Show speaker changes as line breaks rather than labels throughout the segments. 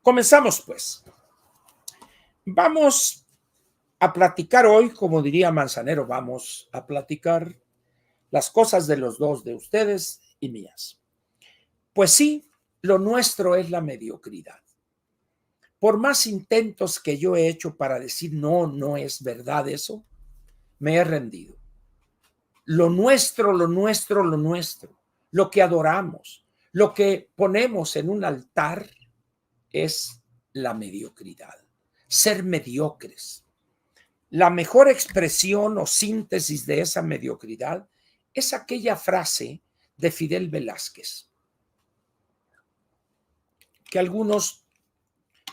Comenzamos, pues. Vamos a platicar hoy, como diría Manzanero, vamos a platicar las cosas de los dos, de ustedes y mías. Pues sí, lo nuestro es la mediocridad. Por más intentos que yo he hecho para decir no, no es verdad eso, me he rendido. Lo nuestro, lo nuestro, lo nuestro, lo que adoramos, lo que ponemos en un altar es la mediocridad, ser mediocres. La mejor expresión o síntesis de esa mediocridad es aquella frase de Fidel Velázquez, que algunos,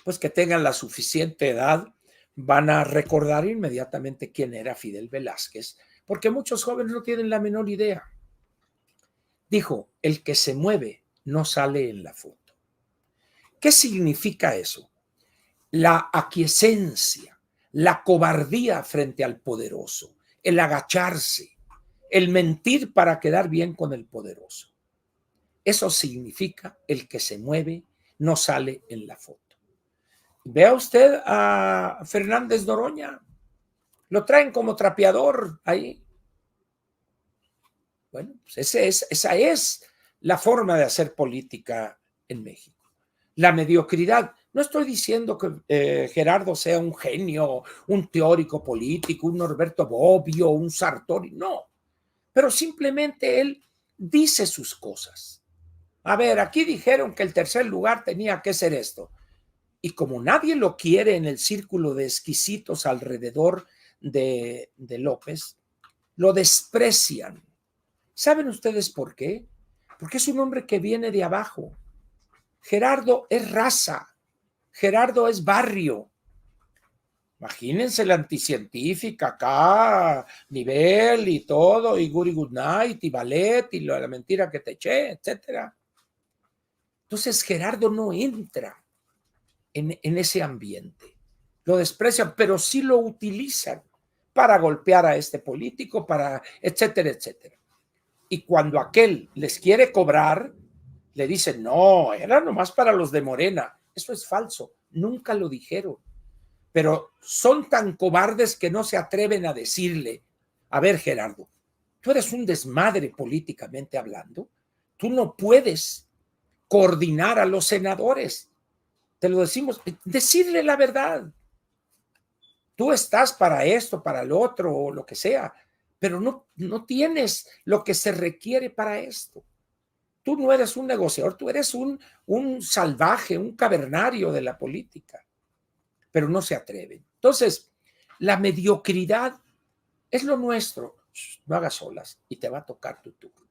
pues que tengan la suficiente edad, van a recordar inmediatamente quién era Fidel Velázquez, porque muchos jóvenes no tienen la menor idea. Dijo, el que se mueve no sale en la foto. ¿Qué significa eso? La aquiescencia, la cobardía frente al poderoso, el agacharse, el mentir para quedar bien con el poderoso. Eso significa el que se mueve no sale en la foto. Vea usted a Fernández Noroña, lo traen como trapeador ahí. Bueno, pues esa es la forma de hacer política en México. La mediocridad. No estoy diciendo que Gerardo sea un genio, un teórico político, un Norberto Bobbio, un Sartori, no. Pero simplemente él dice sus cosas. A ver, aquí dijeron que el tercer lugar tenía que ser esto. Y como nadie lo quiere en el círculo de exquisitos alrededor de López, lo desprecian. ¿Saben ustedes por qué? Porque es un hombre que viene de abajo. Gerardo es raza. Gerardo es barrio. Imagínense la anticientífica acá, nivel y todo, y Guri Good Night, y ballet, y la mentira que te eché, etcétera. Entonces Gerardo no entra en ese ambiente. Lo desprecian, pero sí lo utilizan para golpear a este político, para etcétera, etcétera. Y cuando aquel les quiere cobrar, le dicen, no, era nomás para los de Morena. Eso es falso, nunca lo dijeron. Pero son tan cobardes que no se atreven a decirle, a ver, Gerardo, tú eres un desmadre políticamente hablando, tú no puedes coordinar a los senadores. Te lo decimos, decirle la verdad. Tú estás para esto, para lo otro, o lo que sea, pero no tienes lo que se requiere para esto. Tú no eres un negociador, tú eres un salvaje, un cavernario de la política, pero no se atreven. Entonces, la mediocridad es lo nuestro. No hagas olas y te va a tocar tu turno.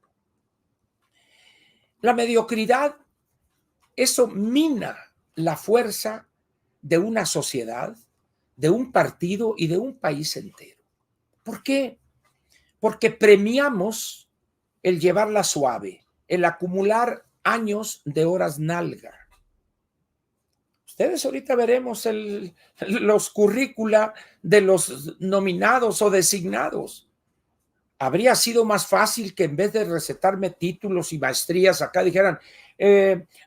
La mediocridad, eso mina la fuerza de una sociedad, de un partido y de un país entero. ¿Por qué? Porque premiamos el llevarla suave, el acumular años de horas nalga. Ustedes ahorita veremos los currícula de los nominados o designados. Habría sido más fácil que en vez de recetarme títulos y maestrías acá dijeran,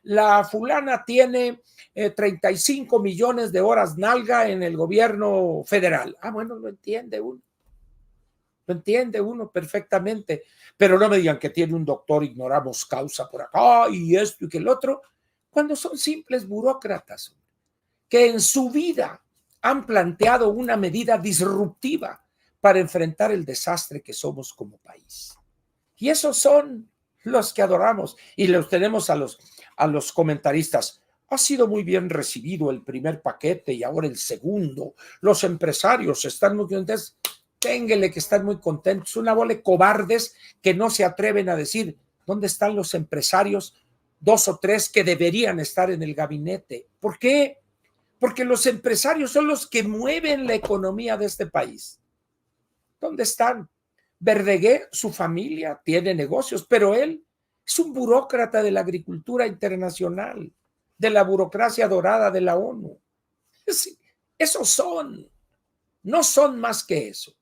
la fulana tiene 35 millones de horas nalga en el gobierno federal. Ah, bueno, lo entiende uno perfectamente, pero no me digan que tiene un doctor, ignoramos causa por acá y esto y que el otro, cuando son simples burócratas que en su vida han planteado una medida disruptiva para enfrentar el desastre que somos como país. Y esos son los que adoramos y los tenemos a los comentaristas. Ha sido muy bien recibido el primer paquete y ahora el segundo. Los empresarios están muy contentos. Ténguele que están muy contentos. Una bola de cobardes que no se atreven a decir dónde están los empresarios, 2 o 3 que deberían estar en el gabinete. ¿Por qué? Porque los empresarios son los que mueven la economía de este país. ¿Dónde están? Verdeguer, su familia, tiene negocios, pero él es un burócrata de la agricultura internacional, de la burocracia dorada de la ONU. Esos son, no son más que eso.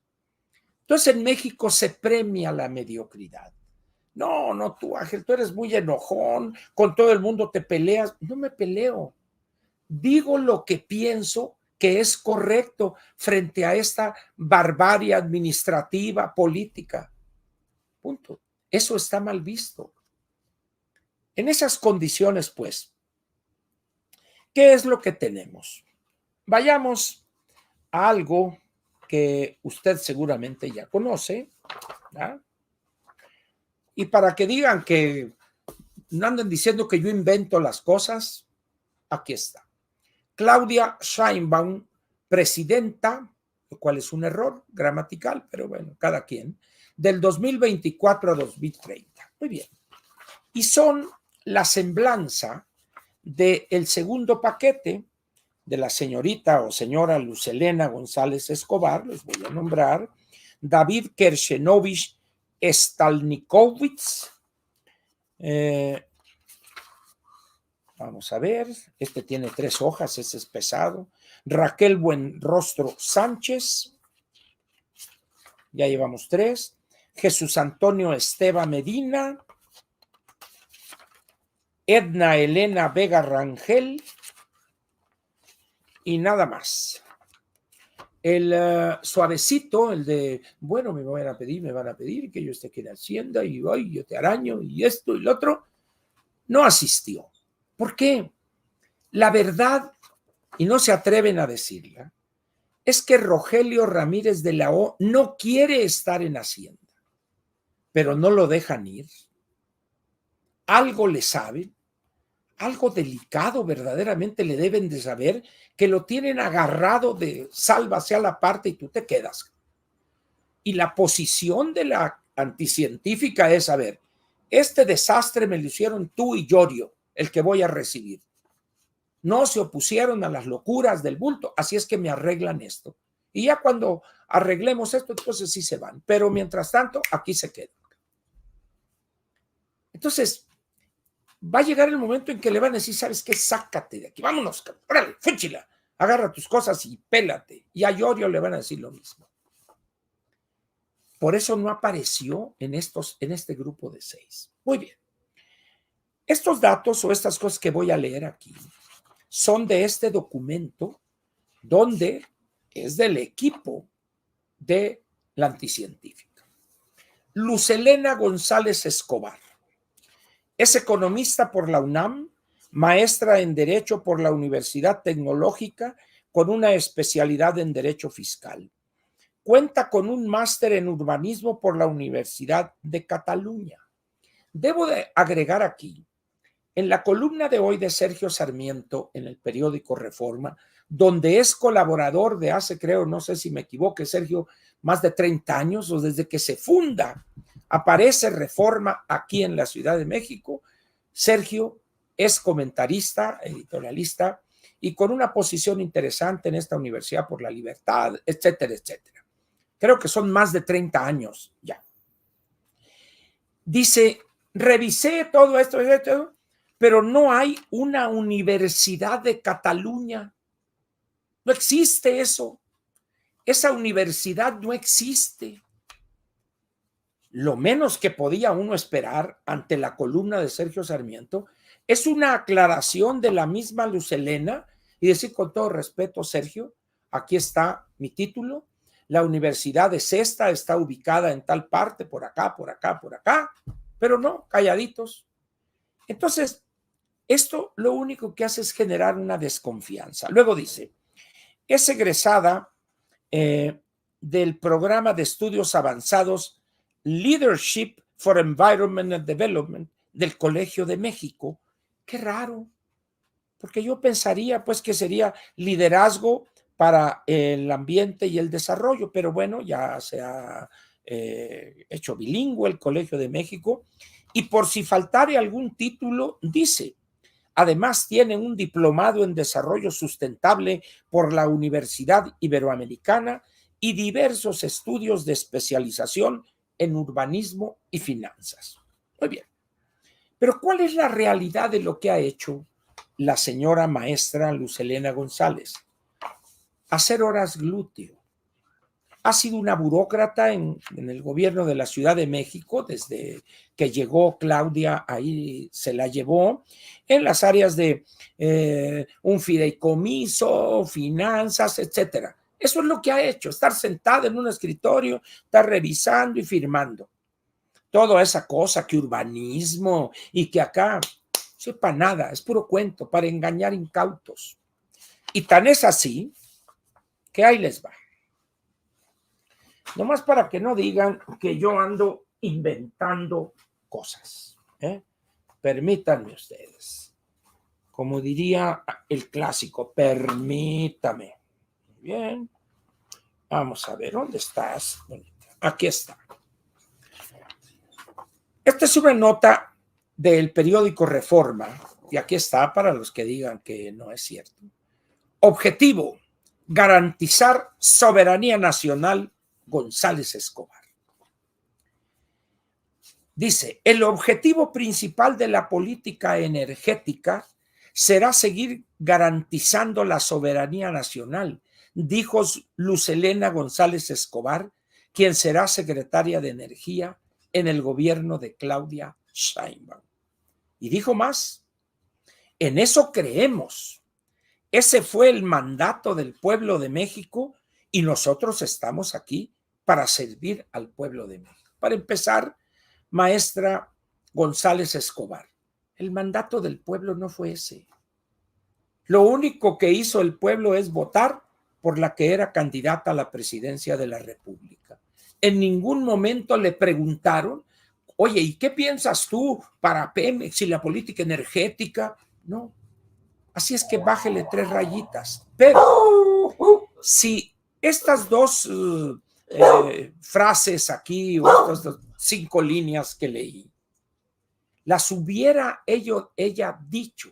Entonces en México se premia la mediocridad. No, tú Ángel, tú eres muy enojón, con todo el mundo te peleas. No me peleo. digo lo que pienso que es correcto frente a esta barbarie administrativa, política. Punto. Eso está mal visto. En esas condiciones, pues, ¿qué es lo que tenemos? Vayamos a algo que usted seguramente ya conoce, ¿verdad? Y para que digan que no anden diciendo que yo invento las cosas, aquí está. Claudia Sheinbaum, presidenta, lo cual es un error gramatical, pero bueno, cada quien, del 2024 a 2030. Muy bien. Y son la semblanza del segundo paquete de la señorita o señora Luz Helena González Escobar, les voy a nombrar, David Kershenovich Stalnikovitz, vamos a ver, este tiene 3 hojas, este es pesado, Raquel Buenrostro Sánchez, ya llevamos 3, Jesús Antonio Esteva Medina, Edna Elena Vega Rangel y nada más. El suavecito, el de, bueno, me van a pedir que yo esté aquí en Hacienda y hoy yo te araño y esto y lo otro, no asistió. ¿Por qué? La verdad, y no se atreven a decirla, es que Rogelio Ramírez de la O no quiere estar en Hacienda, pero no lo dejan ir. Algo le saben, algo delicado verdaderamente le deben de saber, que lo tienen agarrado de sálvase a la parte y tú te quedas. Y la posición de la anticientífica es, a ver, este desastre me lo hicieron tú y Yorio, el que voy a recibir. No se opusieron a las locuras del bulto, así es que me arreglan esto. Y ya cuando arreglemos esto, entonces sí se van. Pero mientras tanto, aquí se quedan. Entonces, va a llegar el momento en que le van a decir, ¿sabes qué? Sácate de aquí, vámonos, órale, fúchila, agarra tus cosas y pélate. Y a Yorio le van a decir lo mismo. Por eso no apareció en este grupo de 6. Muy bien. Estos datos o estas cosas que voy a leer aquí son de este documento donde es del equipo de la anticientífica. Luz Helena González Escobar es economista por la UNAM, maestra en Derecho por la Universidad Tecnológica con una especialidad en Derecho Fiscal. Cuenta con un máster en urbanismo por la Universidad de Cataluña. Debo de agregar aquí, en la columna de hoy de Sergio Sarmiento en el periódico Reforma, donde es colaborador de hace, creo, no sé si me equivoque, Sergio, más de 30 años, o desde que se funda, aparece Reforma aquí en la Ciudad de México. Sergio es comentarista, editorialista, y con una posición interesante en esta Universidad por la Libertad, etcétera, etcétera. Creo que son más de 30 años ya. Dice, revisé todo esto, pero no hay una Universidad de Cataluña. No existe eso. Esa universidad no existe. Lo menos que podía uno esperar ante la columna de Sergio Sarmiento es una aclaración de la misma Luz Helena y decir con todo respeto, Sergio, aquí está mi título, la universidad es esta, está ubicada en tal parte, por acá, por acá, por acá, pero no, calladitos. Entonces, esto lo único que hace es generar una desconfianza. Luego dice, es egresada del programa de estudios avanzados Leadership for Environment and Development del Colegio de México. Qué raro, porque yo pensaría pues que sería liderazgo para el ambiente y el desarrollo, pero bueno, ya se ha hecho bilingüe el Colegio de México, y por si faltare algún título, dice, además tiene un diplomado en desarrollo sustentable por la Universidad Iberoamericana y diversos estudios de especialización en urbanismo y finanzas. Muy bien. Pero ¿cuál es la realidad de lo que ha hecho la señora maestra Luz Helena González? Hacer horas glúteo. ha sido una burócrata en el gobierno de la Ciudad de México, desde que llegó Claudia, ahí se la llevó, en las áreas de un fideicomiso, finanzas, etcétera. Eso es lo que ha hecho, estar sentada en un escritorio, estar revisando y firmando. Toda esa cosa que urbanismo y que acá, sepa nada, es puro cuento para engañar incautos. Y tan es así que ahí les va. Nomás para que no digan que yo ando inventando cosas. Permítanme ustedes. Como diría el clásico, permítame. Bien. Vamos a ver, ¿dónde estás? Aquí está. Esta es una nota del periódico Reforma, y aquí está para los que digan que no es cierto. Objetivo, garantizar soberanía nacional, González Escobar. Dice, el objetivo principal de la política energética será seguir garantizando la soberanía nacional, dijo Luz Helena González Escobar, quien será secretaria de Energía en el gobierno de Claudia Sheinbaum. Y dijo más, en eso creemos. Ese fue el mandato del pueblo de México y nosotros estamos aquí para servir al pueblo de México. Para empezar, maestra González Escobar, el mandato del pueblo no fue ese. Lo único que hizo el pueblo es votar por la que era candidata a la presidencia de la República. En ningún momento le preguntaron, oye, ¿y qué piensas tú para Pemex y la política energética? No. Así es que bájele 3 rayitas. Pero si estas dos frases aquí, o estas 5 líneas que leí, las hubiera ella dicho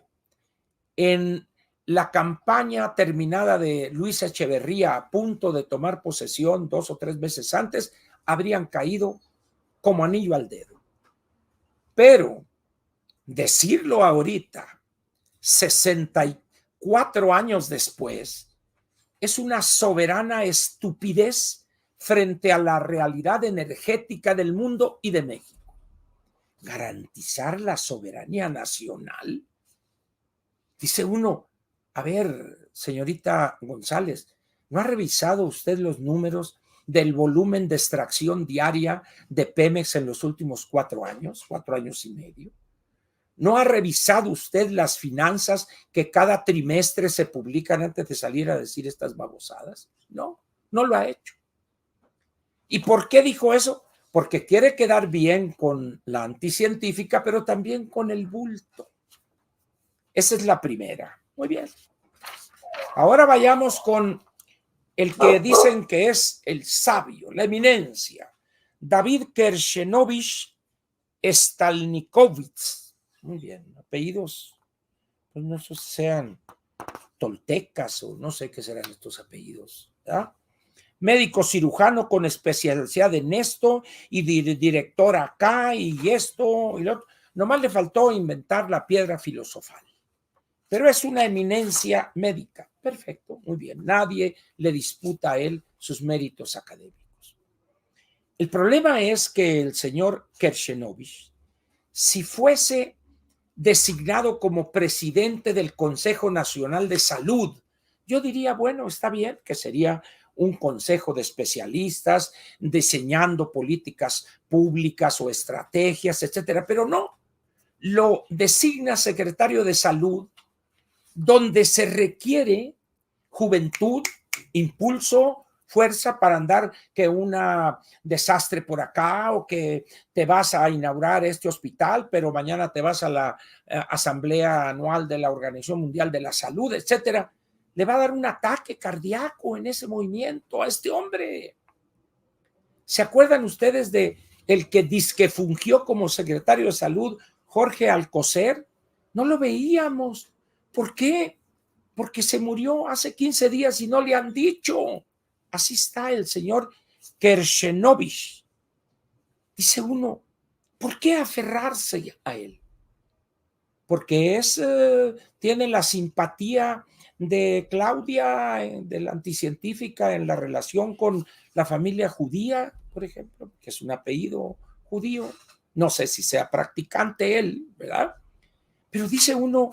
en la campaña terminada de Luis Echeverría, a punto de tomar posesión 2 o 3 meses antes, habrían caído como anillo al dedo. Pero decirlo ahorita, 64 años después, es una soberana estupidez frente a la realidad energética del mundo y de México. Garantizar la soberanía nacional. Dice uno, a ver, señorita González, ¿no ha revisado usted los números del volumen de extracción diaria de Pemex en los últimos 4 años, 4 años y medio? ¿No ha revisado usted las finanzas que cada trimestre se publican antes de salir a decir estas babosadas? No, no lo ha hecho. ¿Y por qué dijo eso? Porque quiere quedar bien con la anticientífica, pero también con el bulto. Esa es la primera. Muy bien. Ahora vayamos con el que dicen que es el sabio, la eminencia, David Kershenovich Stalnikovich. Muy bien, apellidos, pues no sé si sean toltecas o no sé qué serán estos apellidos, ¿verdad? Médico cirujano con especialidad en esto y director acá y esto y lo otro. Nomás le faltó inventar la piedra filosofal. Pero es una eminencia médica. Perfecto, muy bien. Nadie le disputa a él sus méritos académicos. El problema es que el señor Kershenovich, si fuese designado como presidente del Consejo Nacional de Salud, yo diría, bueno, está bien, que sería un consejo de especialistas diseñando políticas públicas o estrategias, etcétera, pero no, lo designa secretario de Salud, donde se requiere juventud, impulso, fuerza para andar que un desastre por acá o que te vas a inaugurar este hospital, pero mañana te vas a la asamblea anual de la Organización Mundial de la Salud, etcétera. Le va a dar un ataque cardíaco en ese movimiento a este hombre. ¿Se acuerdan ustedes de el que dizque fungió como secretario de Salud, Jorge Alcocer? No lo veíamos. ¿Por qué? Porque se murió hace 15 días y no le han dicho. Así está el señor Kershenovich. Dice uno, ¿por qué aferrarse a él? Porque tiene la simpatía de Claudia, de la anticientífica, en la relación con la familia judía, por ejemplo, que es un apellido judío. No sé si sea practicante él, ¿verdad? Pero dice uno,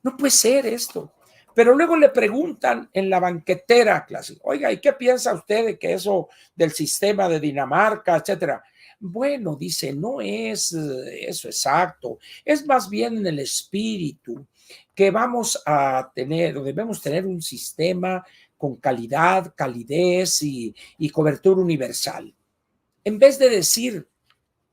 no puede ser esto. Pero luego le preguntan en la banquetera clásica, oiga, ¿y qué piensa usted de que eso del sistema de Dinamarca, etcétera? Bueno, dice, no es eso exacto, es más bien en el espíritu que vamos a tener, o debemos tener un sistema con calidad, calidez y cobertura universal. En vez de decir,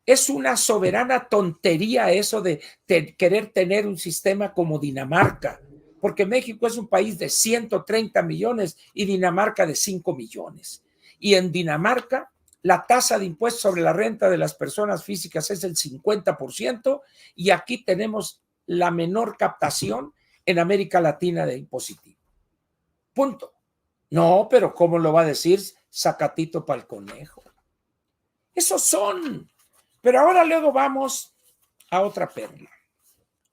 es una soberana tontería eso de querer tener un sistema como Dinamarca, porque México es un país de 130 millones y Dinamarca de 5 millones. Y en Dinamarca la tasa de impuestos sobre la renta de las personas físicas es el 50% y aquí tenemos la menor captación en América Latina de impositivo. Punto. No, pero ¿cómo lo va a decir? Sacatito para el conejo. Esos son. Pero ahora luego vamos a otra perla.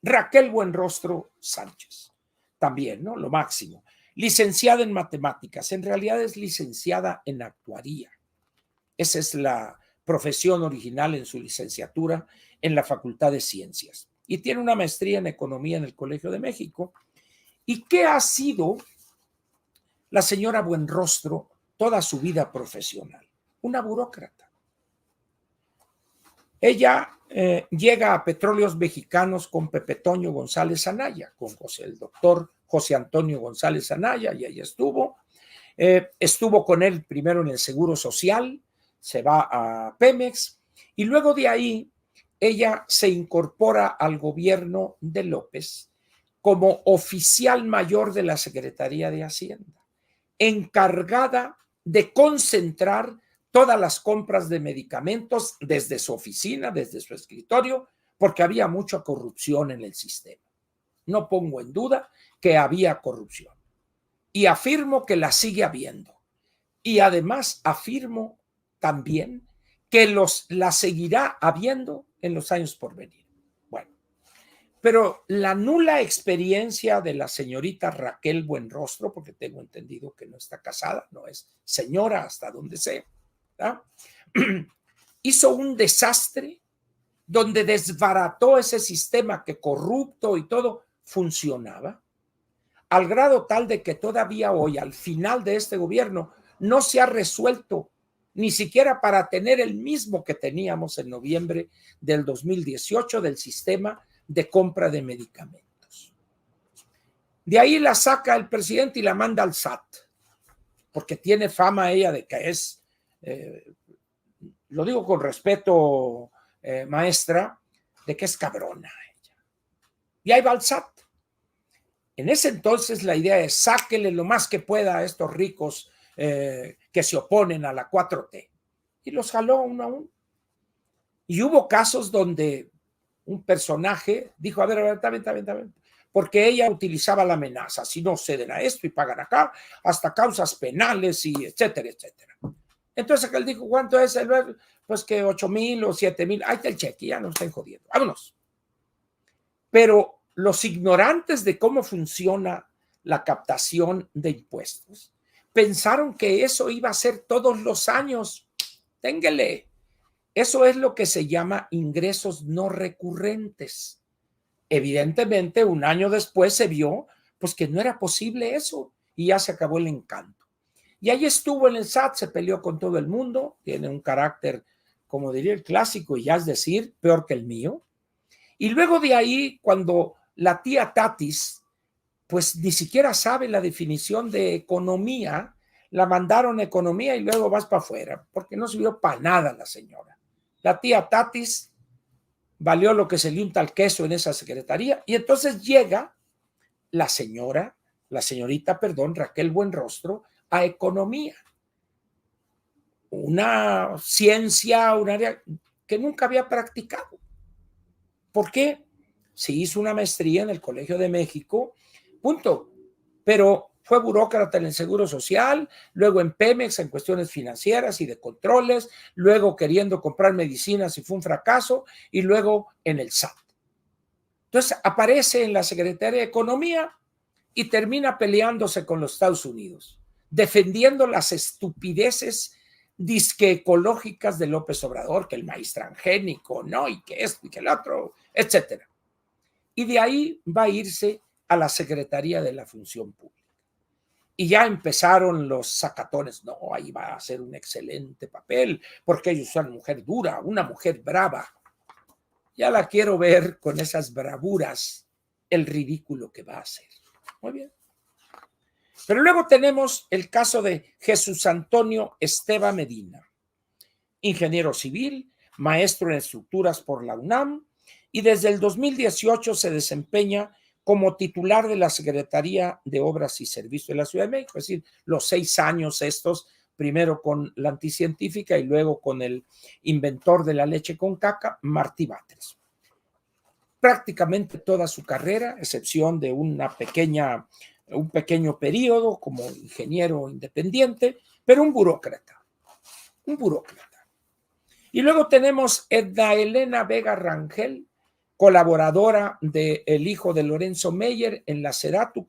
Raquel Buenrostro Sánchez. También, ¿no? Lo máximo. Licenciada en matemáticas. En realidad es licenciada en actuaría. Esa es la profesión original en su licenciatura en la Facultad de Ciencias. Y tiene una maestría en economía en el Colegio de México. ¿Y qué ha sido la señora Buenrostro toda su vida profesional? Una burócrata. Ella llega a Petróleos Mexicanos con Pepe Toño González Anaya, con el doctor José Antonio González Anaya, y ahí estuvo. Estuvo con él primero en el Seguro Social, se va a Pemex, y luego de ahí ella se incorpora al gobierno de López como oficial mayor de la Secretaría de Hacienda, encargada de concentrar todas las compras de medicamentos desde su oficina, desde su escritorio, porque había mucha corrupción en el sistema. No pongo en duda que había corrupción. Y afirmo que la sigue habiendo. Y además afirmo también que la seguirá habiendo en los años por venir. Bueno, pero la nula experiencia de la señorita Raquel Buenrostro, porque tengo entendido que no está casada, no es señora hasta donde sé, ¿verdad? Hizo un desastre donde desbarató ese sistema que corrupto y todo funcionaba, al grado tal de que todavía hoy, al final de este gobierno, no se ha resuelto ni siquiera para tener el mismo que teníamos en noviembre del 2018 del sistema de compra de medicamentos. De ahí la saca el presidente y la manda al SAT, porque tiene fama ella de que es, lo digo con respeto, maestra, de que es cabrona ella. Y ahí va al SAT. En ese entonces la idea es sáquele lo más que pueda a estos ricos que se oponen a la 4T. Y los jaló uno a uno. Y hubo casos donde un personaje dijo, a ver, está bien, porque ella utilizaba la amenaza, si no ceden a esto y pagan acá, hasta causas penales y etcétera, etcétera. Entonces él dijo, ¿cuánto es? Pues que 8,000 o 7,000, ahí está el cheque, ya no estén jodiendo, vámonos. Pero los ignorantes de cómo funciona la captación de impuestos pensaron que eso iba a ser todos los años. Téngale. Eso es lo que se llama ingresos no recurrentes. Evidentemente, un año después se vio pues que no era posible eso y ya se acabó el encanto. Y ahí estuvo en el SAT, se peleó con todo el mundo, tiene un carácter, como diría el clásico, y ya es decir, peor que el mío. Y luego de ahí, cuando la tía Tatis, pues ni siquiera sabe la definición de economía, la mandaron a economía y luego vas para afuera, porque no sirvió para nada la señora. La tía Tatis valió lo que se le unta al queso en esa secretaría, y entonces llega la señorita, Raquel Buenrostro, a economía. Una ciencia, un área que nunca había practicado. ¿Por qué? Se hizo una maestría en el Colegio de México, punto. Pero fue burócrata en el Seguro Social, luego en Pemex en cuestiones financieras y de controles, luego queriendo comprar medicinas y fue un fracaso, y luego en el SAT. Entonces aparece en la Secretaría de Economía y termina peleándose con los Estados Unidos, defendiendo las estupideces disque ecológicas de López Obrador, que el maíz transgénico, no, y que esto y que el otro, etcétera. Y de ahí va a irse a la Secretaría de la Función Pública. Y ya empezaron los sacatones. No, ahí va a hacer un excelente papel, porque ellos son una mujer dura, una mujer brava. Ya la quiero ver con esas bravuras, el ridículo que va a hacer. Muy bien. Pero luego tenemos el caso de Jesús Antonio Esteva Medina, ingeniero civil, maestro en estructuras por la UNAM, y desde el 2018 se desempeña como titular de la Secretaría de Obras y Servicios de la Ciudad de México, es decir, los 6 años estos, primero con la anticientífica y luego con el inventor de la leche con caca, Martí Batres. Prácticamente toda su carrera, excepción de un pequeño periodo como ingeniero independiente, pero un burócrata. Y luego tenemos Edna Elena Vega Rangel, colaboradora del hijo de Lorenzo Meyer en la SEDATU,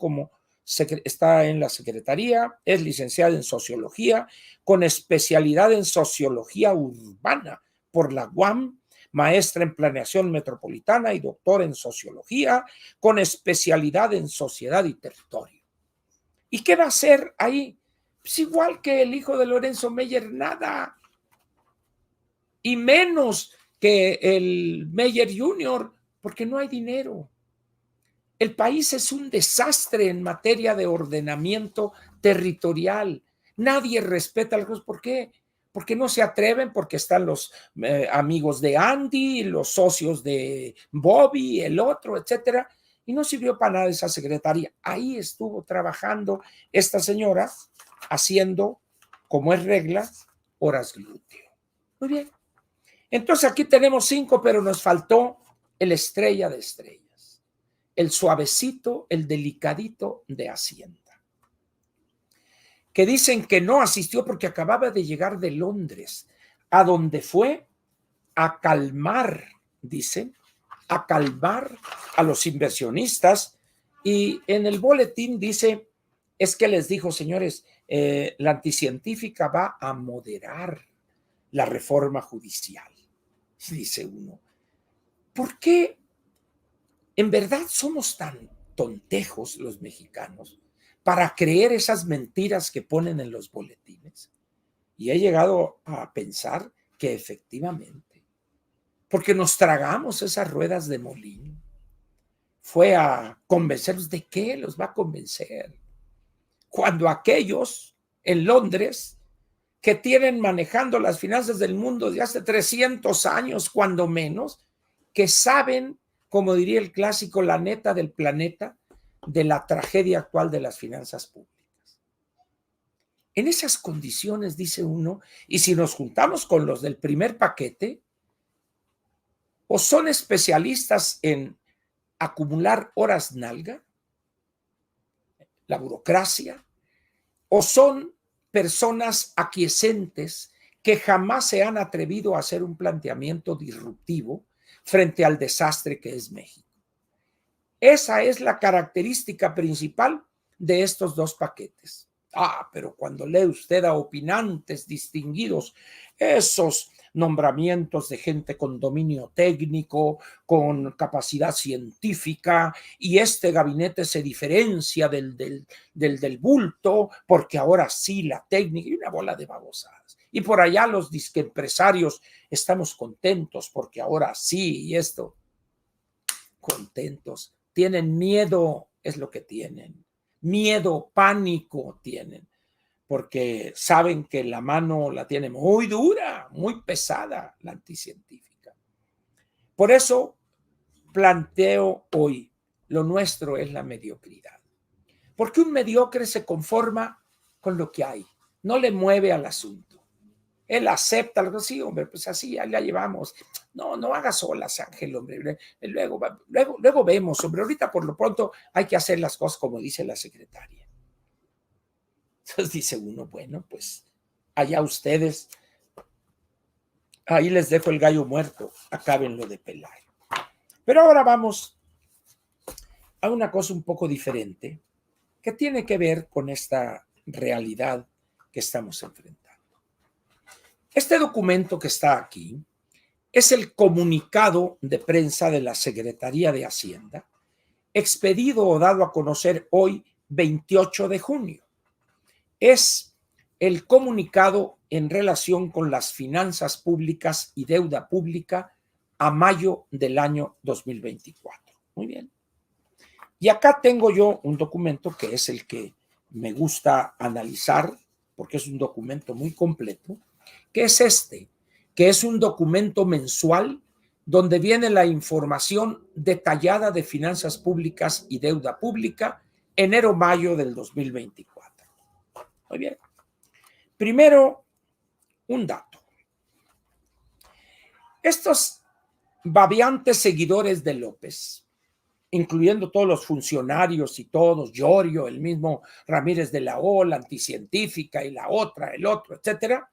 está en la Secretaría, es licenciada en Sociología, con especialidad en Sociología Urbana por la UAM, maestra en Planeación Metropolitana y doctora en Sociología, con especialidad en Sociedad y Territorio. ¿Y qué va a hacer ahí? Pues igual que el hijo de Lorenzo Meyer, nada. Y menos que el Meyer Jr., porque no hay dinero. El país es un desastre en materia de ordenamiento territorial. Nadie respeta las cosas. ¿Por qué? Porque no se atreven, porque están los amigos de Andy, los socios de Bobby, el otro, etcétera. Y no sirvió para nada esa secretaría. Ahí estuvo trabajando esta señora, haciendo, como es regla, horas glúteo. Muy bien. Entonces aquí tenemos 5, pero nos faltó el estrella de estrellas, el suavecito, el delicadito de Hacienda, que dicen que no asistió porque acababa de llegar de Londres, a donde fue a calmar, dicen, a calmar a los inversionistas. Y en el boletín dice, es que les dijo, señores, la anticientífica va a moderar la reforma judicial. Dice uno, ¿por qué en verdad somos tan tontejos los mexicanos para creer esas mentiras que ponen en los boletines? Y he llegado a pensar que efectivamente, porque nos tragamos esas ruedas de molino, fue a convencerlos. ¿De qué los va a convencer? Cuando aquellos en Londres que tienen manejando las finanzas del mundo de hace 300 años, cuando menos, que saben, como diría el clásico, la neta del planeta, de la tragedia actual de las finanzas públicas. En esas condiciones, dice uno, y si nos juntamos con los del primer paquete, o son especialistas en acumular horas nalga, la burocracia, o son personas aquiescentes que jamás se han atrevido a hacer un planteamiento disruptivo frente al desastre que es México. Esa es la característica principal de estos 2 paquetes. Pero cuando lee usted a opinantes distinguidos, esos nombramientos de gente con dominio técnico, con capacidad científica, y este gabinete se diferencia del bulto, porque ahora sí la técnica, y una bola de babosadas. Y por allá los disque empresarios, estamos contentos porque ahora sí, y esto, contentos. Tienen miedo, es lo que tienen. Miedo, pánico tienen, porque saben que la mano la tiene muy dura, muy pesada la anticientífica. Por eso planteo hoy, lo nuestro es la mediocridad. Porque un mediocre se conforma con lo que hay, no le mueve al asunto. Él acepta algo así, hombre, pues así ya la llevamos. No hagas olas, Ángel, hombre. Luego vemos, hombre. Ahorita por lo pronto hay que hacer las cosas como dice la secretaria. Entonces dice uno, bueno, pues allá ustedes, ahí les dejo el gallo muerto, acábenlo de pelar. Pero ahora vamos a una cosa un poco diferente, que tiene que ver con esta realidad que estamos enfrentando. Este documento que está aquí es el comunicado de prensa de la Secretaría de Hacienda, expedido o dado a conocer hoy, 28 de junio. Es el comunicado en relación con las finanzas públicas y deuda pública a mayo del año 2024. Muy bien. Y acá tengo yo un documento que es el que me gusta analizar, porque es un documento muy completo, que es este, que es un documento mensual donde viene la información detallada de finanzas públicas y deuda pública enero-mayo del 2024. Muy bien. Primero, un dato. Estos babeantes seguidores de López, incluyendo todos los funcionarios y todos, Llorio, el mismo Ramírez de la O, la anticientífica y la otra, el otro, etcétera,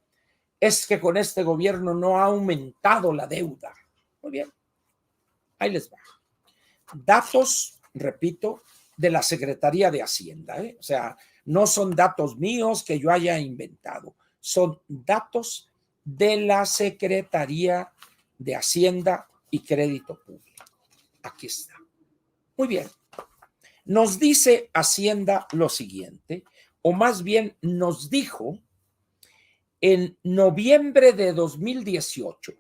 es que con este gobierno no ha aumentado la deuda. Muy bien, ahí les va. Datos, repito, de la Secretaría de Hacienda, ¿eh? O sea, no son datos míos que yo haya inventado, son datos de la Secretaría de Hacienda y Crédito Público. Aquí está. Muy bien. Nos dice Hacienda lo siguiente, o más bien nos dijo en noviembre de 2018, es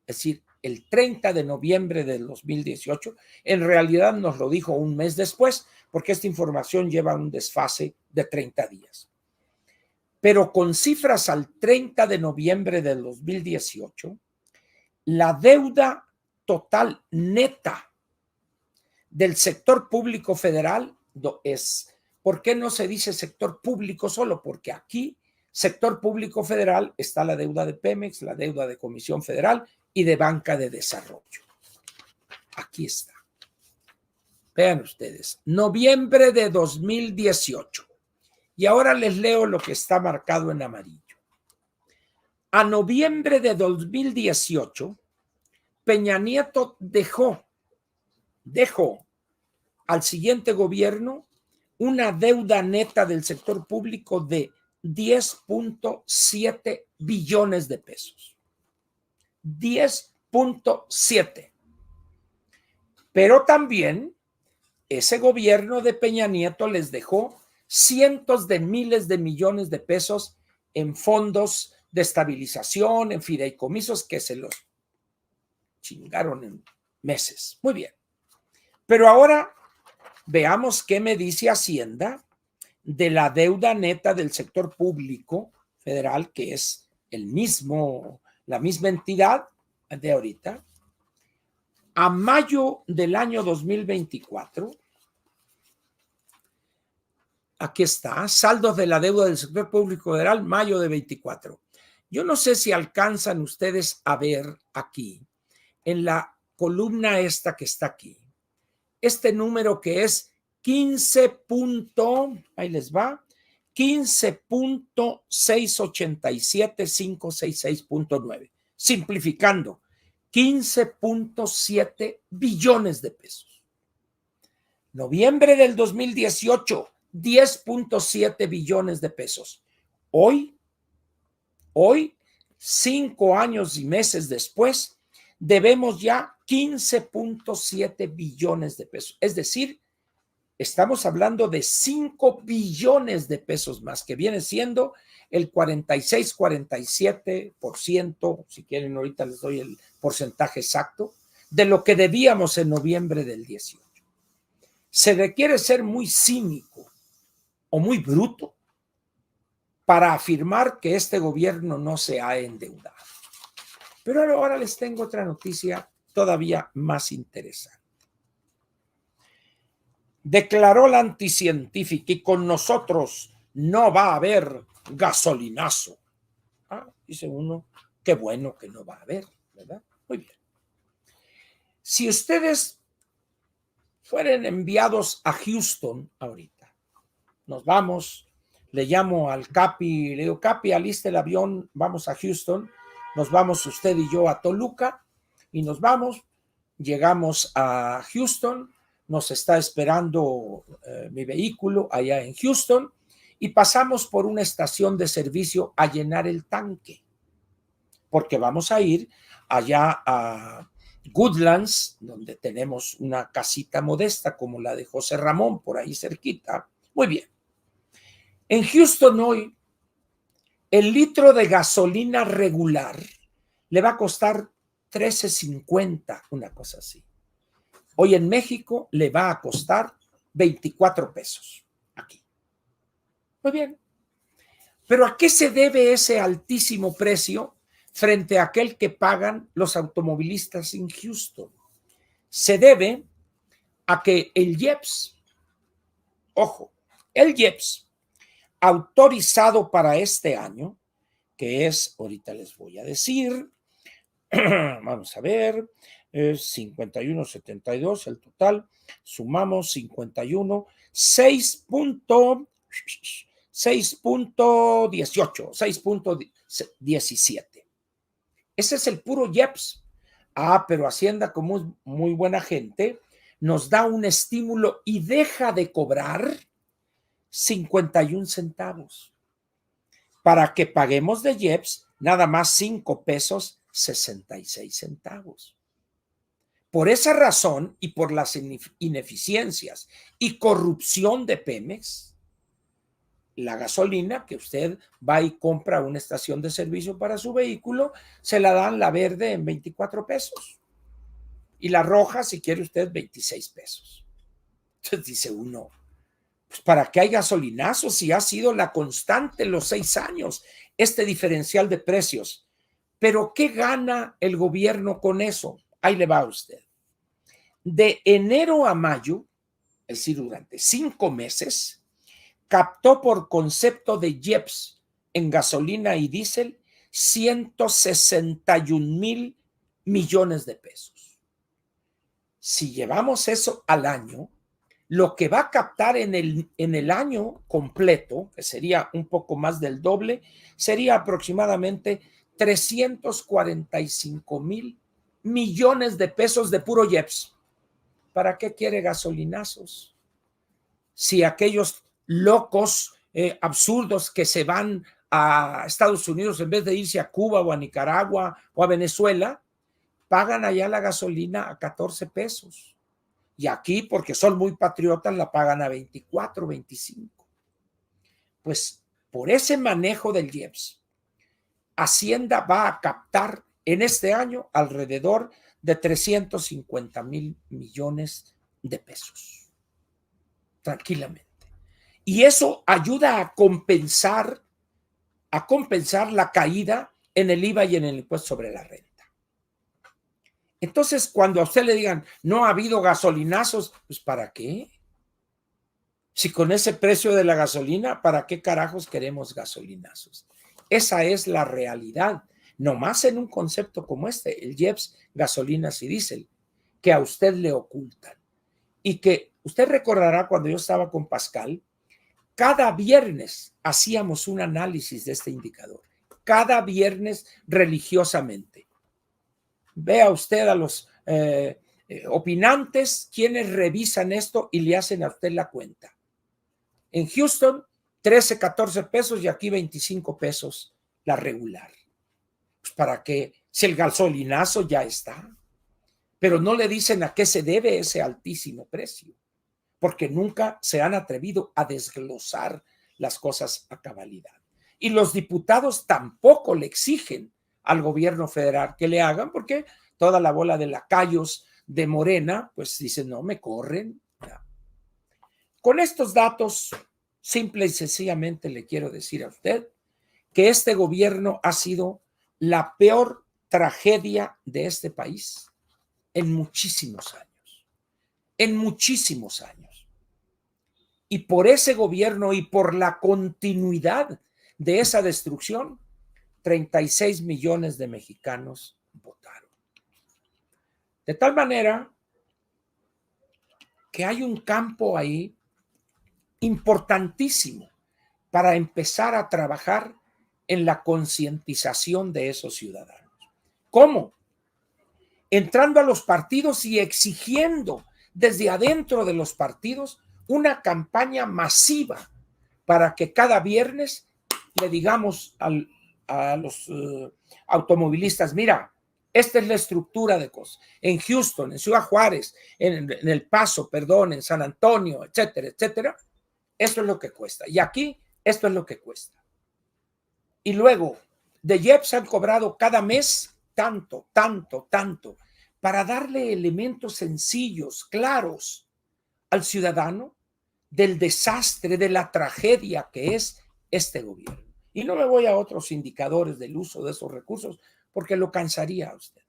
decir, el 30 de noviembre del 2018, en realidad nos lo dijo un mes después, porque esta información lleva un desfase de 30 días. Pero con cifras al 30 de noviembre del 2018, la deuda total neta del sector público federal es, ¿por qué no se dice sector público solo? Porque aquí, sector público federal, está la deuda de Pemex, la deuda de Comisión Federal y de Banca de Desarrollo. Aquí está. Vean ustedes, noviembre de 2018. Y ahora les leo lo que está marcado en amarillo. A noviembre de 2018, Peña Nieto dejó al siguiente gobierno una deuda neta del sector público de 10.7 billones de pesos. 10.7. Pero también ese gobierno de Peña Nieto les dejó cientos de miles de millones de pesos en fondos de estabilización, en fideicomisos que se los chingaron en meses. Muy bien. Pero ahora veamos qué me dice Hacienda de la deuda neta del sector público federal, que es la misma entidad de ahorita. A mayo del año 2024, aquí está, saldos de la deuda del sector público federal, mayo de 24. Yo no sé si alcanzan ustedes a ver aquí, en la columna esta que está aquí, este número que es 15. Ahí les va, 15.687566.9. Simplificando, 15.7 billones de pesos. Noviembre del 2018, 10.7 billones de pesos. Hoy, 5 años y meses después, debemos ya 15.7 billones de pesos. Es decir, estamos hablando de 5 billones de pesos más, que viene siendo el 46-47%, si quieren ahorita les doy el porcentaje exacto, de lo que debíamos en noviembre del 18. Se requiere ser muy cínico o muy bruto para afirmar que este gobierno no se ha endeudado. Pero ahora les tengo otra noticia todavía más interesante. Declaró la anticientífica y con nosotros no va a haber gasolinazo. Dice uno, qué bueno que no va a haber, ¿verdad? Muy bien. Si ustedes fueran enviados a Houston ahorita, nos vamos, le llamo al Capi, le digo, Capi, alista el avión, vamos a Houston, nos vamos usted y yo a Toluca y nos vamos, llegamos a Houston, nos está esperando mi vehículo allá en Houston y pasamos por una estación de servicio a llenar el tanque, porque vamos a ir allá a Woodlands, donde tenemos una casita modesta como la de José Ramón, por ahí cerquita. Muy bien. En Houston hoy, el litro de gasolina regular le va a costar $13.50, una cosa así. Hoy en México le va a costar 24 pesos aquí. Muy bien. Pero ¿a qué se debe ese altísimo precio frente a aquel que pagan los automovilistas en Houston? Se debe a que el IEPS, ojo, el IEPS autorizado para este año, que es, ahorita les voy a decir, vamos a ver, 51.72 el total, sumamos 51, 6.18, 6.17. Ese es el puro IEPS. Pero Hacienda, como es muy buena gente, nos da un estímulo y deja de cobrar 51 centavos para que paguemos de IEPS nada más 5 pesos 66 centavos. Por esa razón y por las ineficiencias y corrupción de Pemex, la gasolina que usted va y compra a una estación de servicio para su vehículo, se la dan la verde en 24 pesos y la roja, si quiere usted, 26 pesos. Entonces dice uno, pues ¿para qué hay gasolinazos si ha sido la constante en los 6 años este diferencial de precios? Pero ¿qué gana el gobierno con eso? Ahí le va a usted. De enero a mayo, es decir, durante 5 meses, captó por concepto de IEPS en gasolina y diésel 161,000 millones de pesos. Si llevamos eso al año, lo que va a captar en el año completo, que sería un poco más del doble, sería aproximadamente 345,000 millones de pesos de puro IEPS. ¿Para qué quiere gasolinazos? Si aquellos locos absurdos que se van a Estados Unidos en vez de irse a Cuba o a Nicaragua o a Venezuela, pagan allá la gasolina a 14 pesos. Y aquí, porque son muy patriotas, la pagan a 24, 25. Pues por ese manejo del IEPS, Hacienda va a captar en este año alrededor de 350,000 millones de pesos. Tranquilamente. Y eso ayuda a compensar la caída en el IVA y en el impuesto sobre la renta. Entonces, cuando a usted le digan, no ha habido gasolinazos, pues ¿para qué? Si con ese precio de la gasolina, ¿para qué carajos queremos gasolinazos? Esa es la realidad, nomás en un concepto como este, el IEPS, gasolinas y diésel, que a usted le ocultan. Y que usted recordará cuando yo estaba con Pascal, cada viernes hacíamos un análisis de este indicador, cada viernes religiosamente. Vea usted a los opinantes, quienes revisan esto y le hacen a usted la cuenta. En Houston, 13, 14 pesos y aquí 25 pesos la regular. Pues ¿para qué? Si el gasolinazo ya está. Pero no le dicen a qué se debe ese altísimo precio, porque nunca se han atrevido a desglosar las cosas a cabalidad. Y los diputados tampoco le exigen al gobierno federal que le hagan, porque toda la bola de lacayos de Morena, pues dicen, no, me corren. Ya. Con estos datos, simple y sencillamente le quiero decir a usted que este gobierno ha sido la peor tragedia de este país en muchísimos años. En muchísimos años. Y por ese gobierno y por la continuidad de esa destrucción, 36 millones de mexicanos votaron. De tal manera que hay un campo ahí importantísimo para empezar a trabajar en la concientización de esos ciudadanos. ¿Cómo? Entrando a los partidos y exigiendo desde adentro de los partidos una campaña masiva para que cada viernes le digamos a los automovilistas, mira, esta es la estructura de cosas. En Houston, en Ciudad Juárez, en El Paso, perdón, en San Antonio, etcétera, etcétera. Esto es lo que cuesta. Y aquí, esto es lo que cuesta. Y luego, de IEPS han cobrado cada mes tanto, tanto, tanto, para darle elementos sencillos, claros al ciudadano del desastre, de la tragedia que es este gobierno. Y no me voy a otros indicadores del uso de esos recursos porque lo cansaría a usted.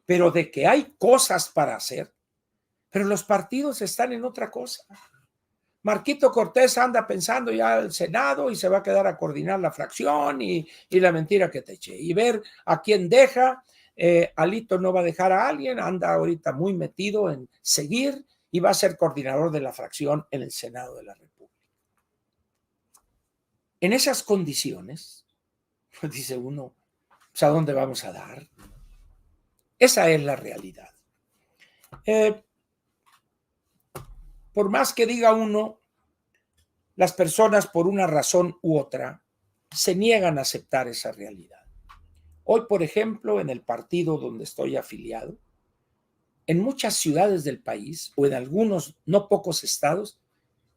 Pero de que hay cosas para hacer, pero los partidos están en otra cosa. Marquito Cortés anda pensando ya al Senado y se va a quedar a coordinar la fracción y la mentira que te eché. Y ver a quién deja. Alito no va a dejar a alguien, anda ahorita muy metido en seguir y va a ser coordinador de la fracción en el Senado de la República. En esas condiciones, pues dice uno, pues ¿a dónde vamos a dar? Esa es la realidad. Por más que diga uno, las personas por una razón u otra se niegan a aceptar esa realidad. Hoy, por ejemplo, en el partido donde estoy afiliado, en muchas ciudades del país o en algunos no pocos estados,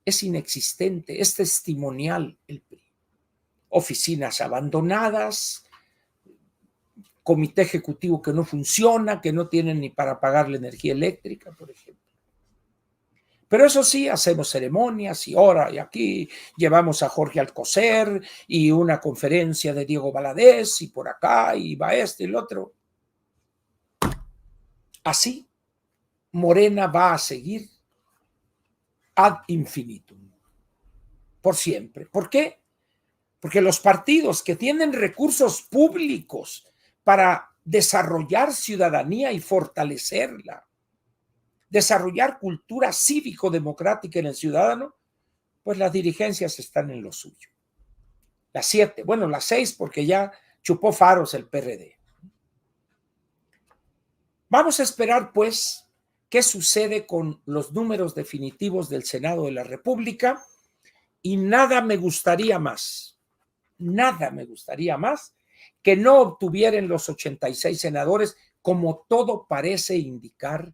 es inexistente, es testimonial el PRI. Oficinas abandonadas, comité ejecutivo que no funciona, que no tienen ni para pagar la energía eléctrica, por ejemplo. Pero eso sí, hacemos ceremonias y ahora y aquí llevamos a Jorge Alcocer y una conferencia de Diego Valadez y por acá y va este y el otro. Así, Morena va a seguir ad infinitum, por siempre. ¿Por qué? Porque los partidos que tienen recursos públicos para desarrollar ciudadanía y fortalecerla, desarrollar cultura cívico-democrática en el ciudadano, pues las dirigencias están en lo suyo. Las 7, bueno, las 6 porque ya chupó faros el PRD. Vamos a esperar, pues, qué sucede con los números definitivos del Senado de la República y nada me gustaría más que no obtuvieran los 86 senadores, como todo parece indicar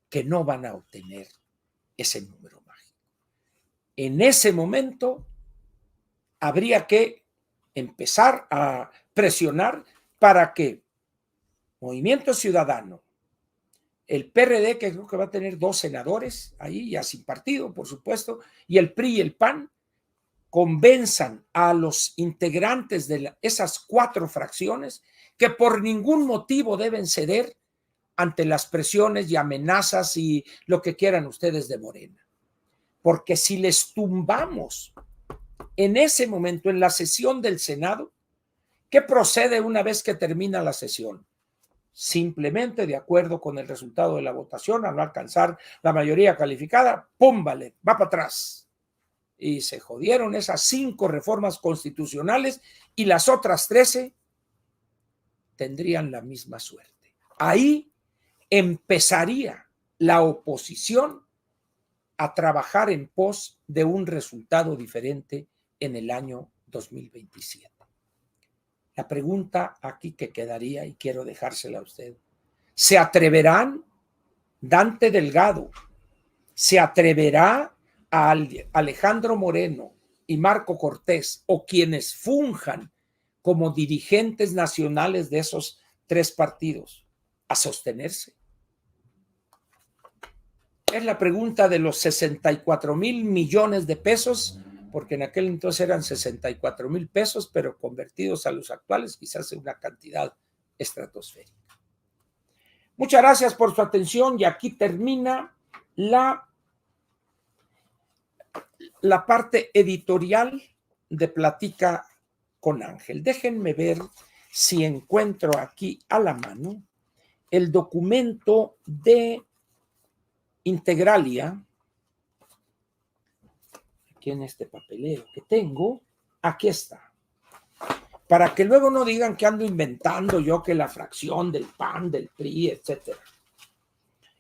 que no van a obtener ese número mágico. En ese momento habría que empezar a presionar para que Movimiento Ciudadano, el PRD, que creo que va a tener 2 senadores ahí, ya sin partido, por supuesto, y el PRI y el PAN, convenzan a los integrantes de esas 4 fracciones que por ningún motivo deben ceder ante las presiones y amenazas y lo que quieran ustedes de Morena. Porque si les tumbamos en ese momento, en la sesión del Senado, ¿qué procede una vez que termina la sesión? Simplemente, de acuerdo con el resultado de la votación, al no alcanzar la mayoría calificada, ¡pum! Vale, va para atrás. Y se jodieron esas 5 reformas constitucionales y las otras 13 tendrían la misma suerte. Ahí empezaría la oposición a trabajar en pos de un resultado diferente en el año 2027. La pregunta aquí que quedaría, y quiero dejársela a usted, ¿se atreverán Dante Delgado? ¿Se atreverá a Alejandro Moreno y Marco Cortés o quienes funjan como dirigentes nacionales de esos 3 partidos a sostenerse? Es la pregunta de los 64,000 millones de pesos, porque en aquel entonces eran 64,000 pesos, pero convertidos a los actuales quizás en una cantidad estratosférica. Muchas gracias por su atención y aquí termina la parte editorial de Platica con Ángel. Déjenme ver si encuentro aquí a la mano el documento de Integralia, aquí en este papelero que tengo, aquí está, para que luego no digan que ando inventando yo que la fracción del PAN, del PRI, etcétera.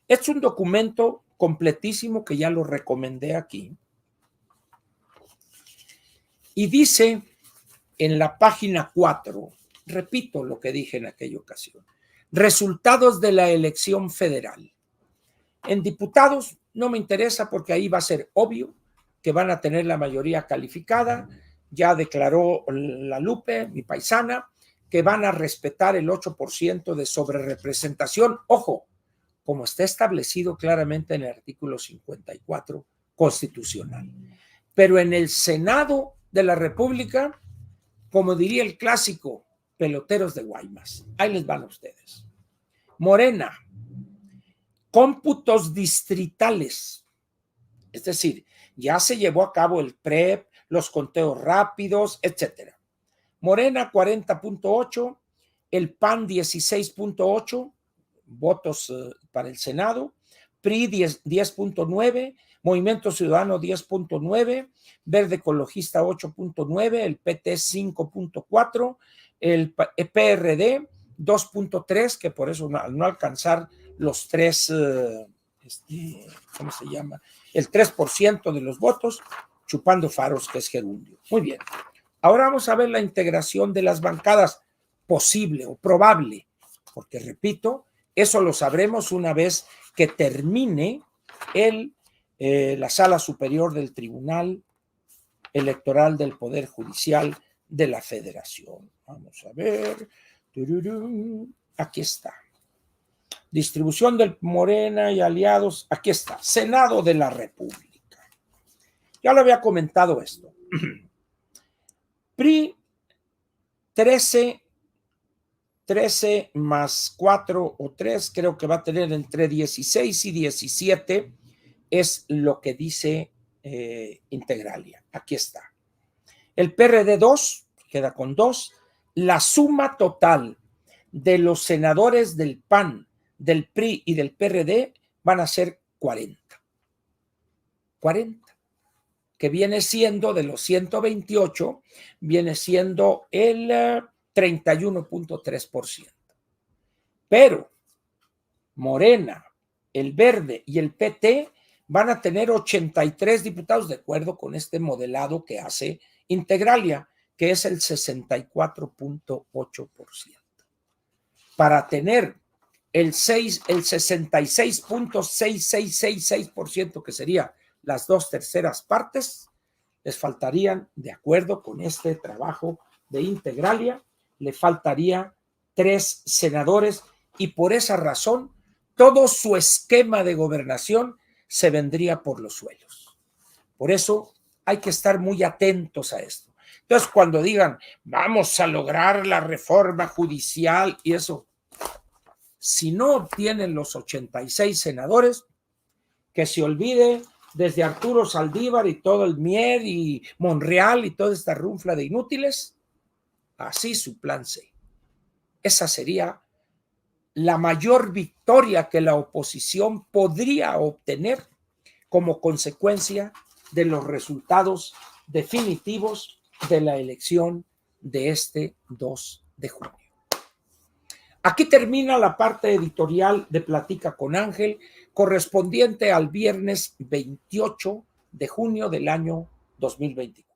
Es un documento completísimo que ya lo recomendé aquí. Y dice en la página 4, repito lo que dije en aquella ocasión, resultados de la elección federal. En diputados no me interesa porque ahí va a ser obvio que van a tener la mayoría calificada. Ya declaró la Lupe, mi paisana, que van a respetar el 8% de sobrerepresentación. Ojo, como está establecido claramente en el artículo 54 constitucional. Pero en el Senado de la República, como diría el clásico, peloteros de Guaymas. Ahí les van a ustedes. Morena, cómputos distritales. Es decir, ya se llevó a cabo el PREP, los conteos rápidos, etcétera. Morena 40.8, el PAN 16.8 votos para el Senado, PRI 10.9, Movimiento Ciudadano 10.9, Verde Ecologista 8.9, el PT 5.4, el PRD 2.3, que por eso al no alcanzar los 3, ¿cómo se llama? El 3% de los votos, chupando faros, que es gerundio. Muy bien. Ahora vamos a ver la integración de las bancadas, posible o probable, porque repito, eso lo sabremos una vez que termine la Sala Superior del Tribunal Electoral del Poder Judicial de la Federación. Vamos a ver. Aquí está. Distribución del Morena y aliados. Aquí está. Senado de la República. Ya lo había comentado esto. PRI 13 más 4 o 3, creo que va a tener entre 16 y 17, es lo que dice Integralia. Aquí está. El PRD 2, queda con 2. La suma total de los senadores del PAN, del PRI y del PRD van a ser 40. 40. Que viene siendo de los 128, viene siendo el 31.3%. Pero Morena, el Verde y el PT van a tener 83 diputados de acuerdo con este modelado que hace Integralia, que es el 64.8%. Para tener el 66.6666%, que sería las 2/3 partes, les faltarían, de acuerdo con este trabajo de Integralia, le faltaría 3 senadores y por esa razón todo su esquema de gobernación se vendría por los suelos. Por eso hay que estar muy atentos a esto. Entonces, cuando digan, vamos a lograr la reforma judicial y eso, si no obtienen los 86 senadores, que se olvide desde Arturo Saldívar y todo el Mier y Monreal y toda esta runfla de inútiles, así su plan C. Esa sería la mayor victoria que la oposición podría obtener como consecuencia de los resultados definitivos de la elección de este 2 de junio. Aquí termina la parte editorial de Platica con Ángel, correspondiente al viernes 28 de junio del año 2024.